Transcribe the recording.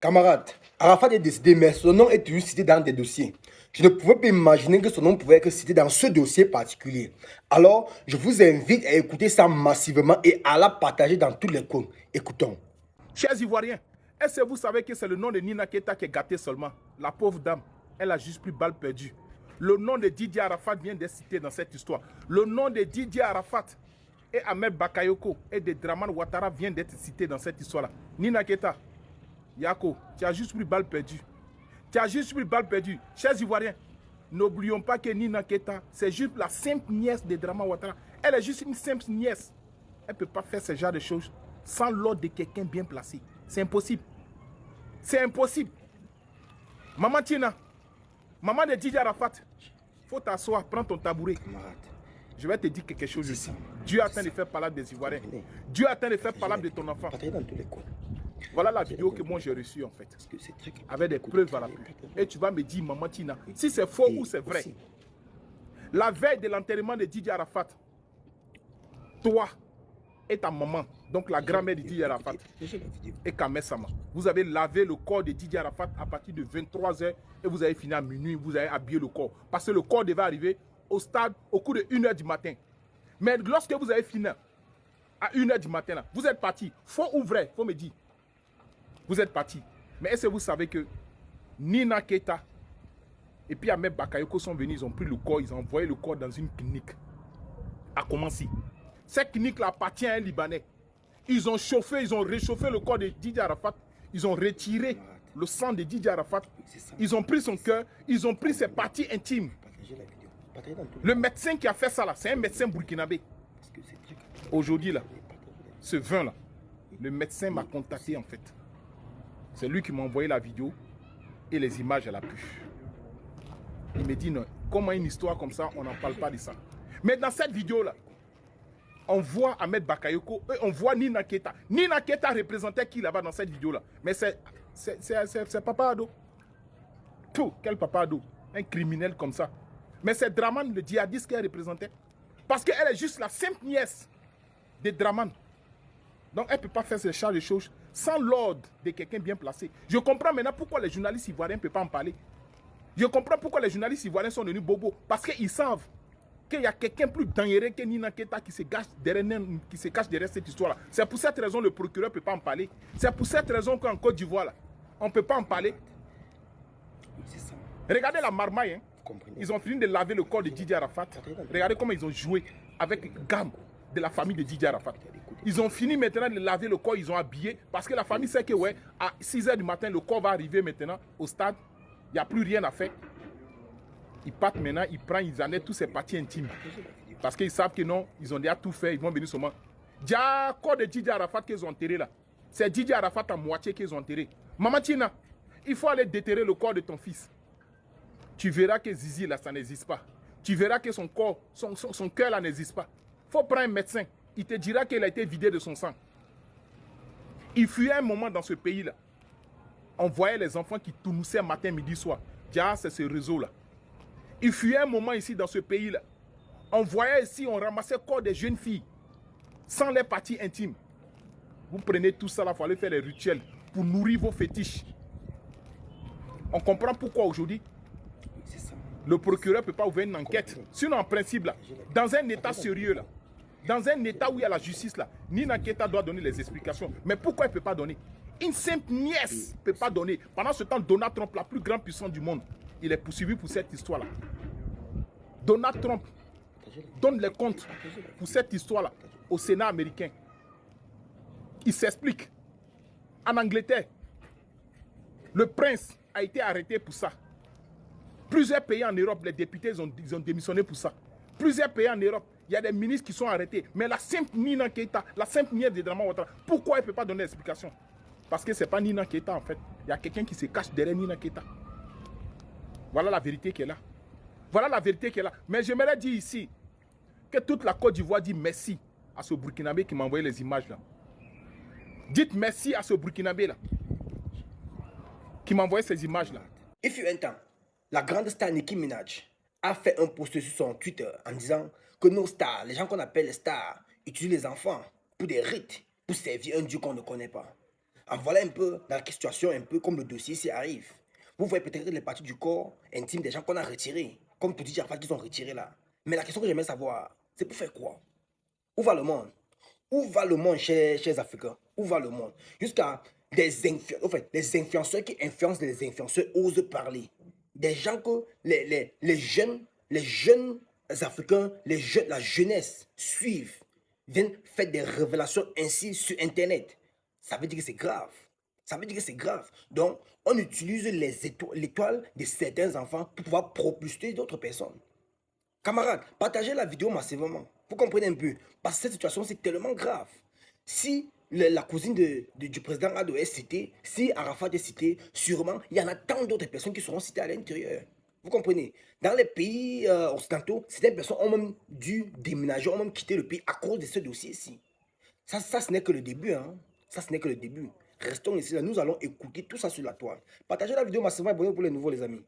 Camarade, Arafat est décédé, mais son nom est toujours cité dans des dossiers. Je ne pouvais pas imaginer que son nom pouvait être cité dans ce dossier particulier. Alors, je vous invite à écouter ça massivement et à la partager dans tous les coins. Écoutons. Chers Ivoiriens, est-ce que vous savez que c'est le nom de Nina Keita qui est gâté seulement? La pauvre dame, elle a juste pris balle perdue. Le nom de Didier Arafat vient d'être cité dans cette histoire. Le nom de Didier Arafat et Ahmed Bakayoko et de Draman Ouattara vient d'être cité dans cette histoire-là. Nina Keita, Yako, tu as juste pris balle perdue. Tu as juste pris balle perdue. Chers Ivoiriens, n'oublions pas que Nina Keita, c'est juste la simple nièce de Draman Ouattara. Elle est juste une simple nièce. Elle ne peut pas faire ce genre de choses sans l'ordre de quelqu'un bien placé. C'est impossible. C'est impossible. Maman Tina, maman de Didier Arafat, faut t'asseoir, prends ton tabouret. Camarade. Je vais te dire quelque chose ici. Dieu attend de faire parler des Ivoiriens. Dieu attend de faire parler de ton enfant. Partagez dans tous les coins. Voilà la vidéo que moi j'ai reçue en fait. Avec des preuves à l'appui. Et tu vas me dire, maman Tina, si c'est faux ou c'est vrai. La veille de l'enterrement de Didier Arafat, toi et ta maman, donc la grand-mère de Didier Arafat, et Kamel Sama, vous avez lavé le corps de Didier Arafat à partir de 23 h et vous avez fini à minuit, vous avez habillé le corps. Parce que le corps devait arriver au stade au cours de 1 h du matin. Mais lorsque vous avez fini à 1 h du matin, là, vous êtes parti. Faux ou vrai, il faut me dire. Vous êtes parti. Mais est-ce que vous savez que Nina Keita et puis Ahmed Bakayoko sont venus, ils ont pris le corps, ils ont envoyé le corps dans une clinique à Commency. Cette clinique-là appartient à un Libanais. Ils ont chauffé, ils ont réchauffé le corps de Didier Arafat. Ils ont retiré le sang de Didier Arafat. Ils ont pris son cœur, ils ont pris ses parties intimes. Le médecin qui a fait ça là, c'est un médecin burkinabé. Aujourd'hui là, ce 20 là, le médecin m'a contacté en fait. C'est lui qui m'a envoyé la vidéo et les images à l'appui. Il me dit non, comment une histoire comme ça, on n'en parle pas de ça. Mais dans cette vidéo là, on voit Ahmed Bakayoko et on voit Nina Keita. Nina Keita représentait qui là-bas dans cette vidéo là? Mais c'est Papa Ado. Tout, quel Papa Ado? Un criminel comme ça. Mais c'est Draman, le djihadiste qu'elle représentait. Parce qu'elle est juste la simple nièce de Draman. Donc elle ne peut pas faire ce genre de choses sans l'ordre de quelqu'un bien placé. Je comprends maintenant pourquoi les journalistes ivoiriens ne peuvent pas en parler. Je comprends pourquoi les journalistes ivoiriens sont devenus bobos. Parce qu'ils savent qu'il y a quelqu'un plus dangereux que Nina Keita qui se cache derrière cette histoire-là. C'est pour cette raison que le procureur ne peut pas en parler. C'est pour cette raison qu'en Côte d'Ivoire, on ne peut pas en parler. Regardez la marmaille. Hein. Ils ont fini de laver le corps de Didier Arafat. Regardez comment ils ont joué avec gamme de la famille de Didier Arafat. Ils ont fini maintenant de laver le corps, ils ont habillé. Parce que la famille sait que ouais, à 6 h du matin, le corps va arriver maintenant au stade. Il n'y a plus rien à faire. Ils partent maintenant, ils prennent, ils enlèvent tous ces parties intimes. Parce qu'ils savent que non, ils ont déjà tout fait, ils vont venir seulement. Déjà, corps de Didier Arafat qu'ils ont enterré là. C'est Didier Arafat à moitié qu'ils ont enterré. Maman Tina, il faut aller déterrer le corps de ton fils. Tu verras que Zizi là, ça n'existe pas. Tu verras que son corps, son cœur là n'existe pas. Il faut prendre un médecin. Il te dira qu'il a été vidé de son sang. Il fut un moment dans ce pays-là. On voyait les enfants qui tournoussaient matin, midi, soir. Déjà, c'est ce réseau-là. Il fut un moment ici dans ce pays-là. On voyait ici, on ramassait le corps des jeunes filles sans les parties intimes. Vous prenez tout ça, il faut aller faire les rituels pour nourrir vos fétiches. On comprend pourquoi aujourd'hui le procureur ne peut pas ouvrir une enquête. Sinon, en principe, là, dans un état sérieux, là, dans un état où il y a la justice, là, Nina Keita doit donner les explications. Mais pourquoi elle ne peut pas donner? Une simple nièce ne peut pas donner. Pendant ce temps, Donald Trump, la plus grande puissance du monde, il est poursuivi pour cette histoire-là. Donald Trump donne les comptes pour cette histoire-là au Sénat américain. Il s'explique. En Angleterre, le prince a été arrêté pour ça. Plusieurs pays en Europe, les députés ils ont démissionné pour ça. Plusieurs pays en Europe, il y a des ministres qui sont arrêtés. Mais la simple Nina Keita, la simple nièce de Draman Ouattara, pourquoi elle ne peut pas donner l'explication? Parce que ce n'est pas Nina Keita en fait. Il y a quelqu'un qui se cache derrière Nina Keita. Voilà la vérité qui est là. Voilà la vérité qui est là. Mais j'aimerais dire ici que toute la Côte d'Ivoire dit merci à ce Burkinabé qui m'a envoyé les images là. Dites merci à ce Burkinabé là qui m'a envoyé ces images là. Il fut un temps, la grande star Nicki Minaj a fait un post sur son Twitter en disant que nos stars, les gens qu'on appelle les stars, utilisent les enfants pour des rites, pour servir un dieu qu'on ne connaît pas. En voilà un peu dans quelle situation, un peu comme le dossier ici arrive. Vous voyez peut-être les parties du corps intime des gens qu'on a retirés, comme tout dit Arafat qu'ils ont retirés là. Mais la question que j'aimerais savoir, c'est pour faire quoi? Où va le monde? Où va le monde, chers Africains? Où va le monde? Jusqu'à en fait, les influenceurs qui influencent les influenceurs osent parler. Des gens que les jeunes Africains, la jeunesse suivent, viennent faire des révélations ainsi sur Internet. Ça veut dire que c'est grave. Ça veut dire que c'est grave. Donc, on utilise l'étoile de certains enfants pour pouvoir propulser d'autres personnes. Camarades, partagez la vidéo massivement. Vous comprenez un peu. Parce que cette situation, c'est tellement grave. Si la cousine du président Ado est citée, si Arafat est cité, sûrement, il y en a tant d'autres personnes qui seront citées à l'intérieur. Vous comprenez? Dans les pays occidentaux, certaines personnes ont même dû déménager, ont même quitté le pays à cause de ce dossier-ci. Ça, ce n'est que le début. Hein. Ça, ce n'est que le début. Restons ici, là. Nous allons écouter tout ça sur la toile. Partagez la vidéo massivement et abonnez-vous pour les nouveaux, les amis.